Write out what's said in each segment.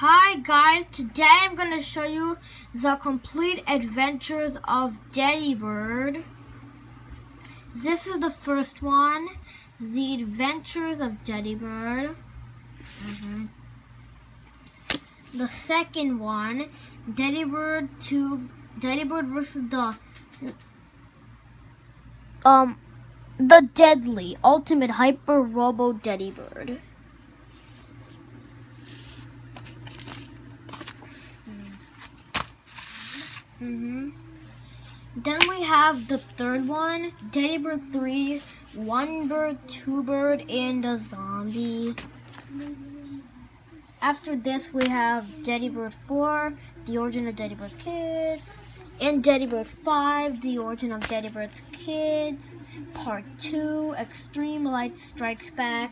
Hi guys, today I'm going to show you the complete adventures of Deady Bird. This is the first one, The Adventures of Deady Bird. The second one, Deady Bird versus the Deadly Ultimate Hyper Robo Deady Bird. Then we have the third one, Deady Bird 3, 1 bird, 2 bird, and a zombie. After this we have Deady Bird 4, the origin of Deady Bird's kids, and Deady Bird 5, the origin of Deady Bird's kids, part 2, Extreme Light Strikes Back.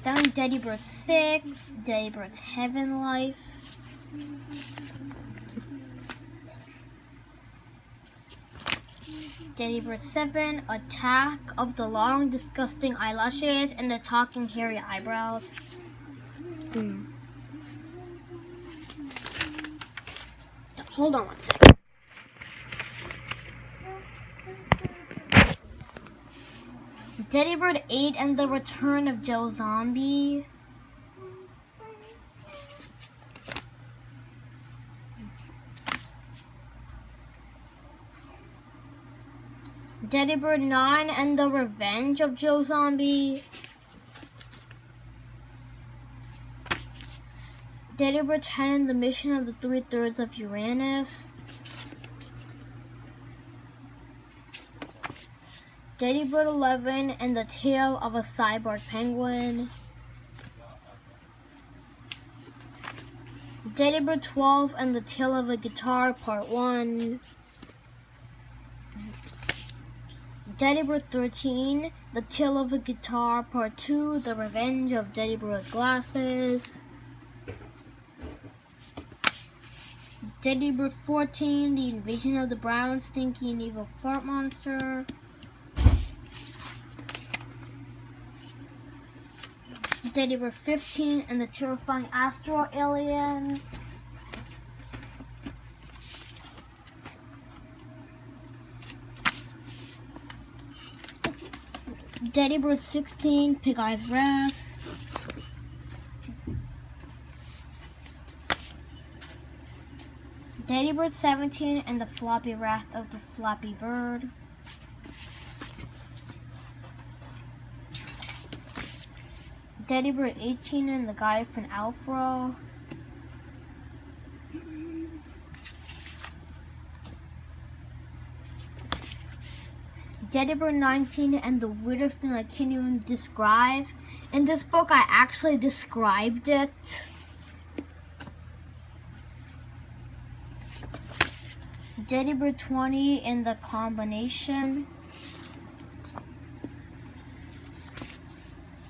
Then Deady Bird 6, Deady Bird's Heaven Life. Deady Bird 7, Attack of the Long Disgusting Eyelashes and the Talking Hairy Eyebrows. Hold on one second. Deady Bird 8 and the Return of Joe Zombie. Deady Bird 9 and the Revenge of Joe Zombie. Deady Bird 10 and the Mission of the 3/3 of Uranus. Deady Bird 11 and the Tale of a Cyborg Penguin. Deady Bird 12 and the Tale of a Guitar Part 1. Deady Bird 13, The Tale of a Guitar Part 2, The Revenge of Deady Bird's Glasses. Deady Bird 14, The Invasion of the Brown, Stinky and Evil Fart Monster. Deady Bird 15 and the Terrifying Astro Alien. Deady Bird 16, Pig Eyes Wrath. Deady Bird 17 and the Floppy Wrath of the Floppy Bird. Deady Bird 18 and the Guy from Alfro. Deady Bird 19 and the weirdest thing I can't even describe. In this book, I actually described it. Deady Bird 20 and the Combination.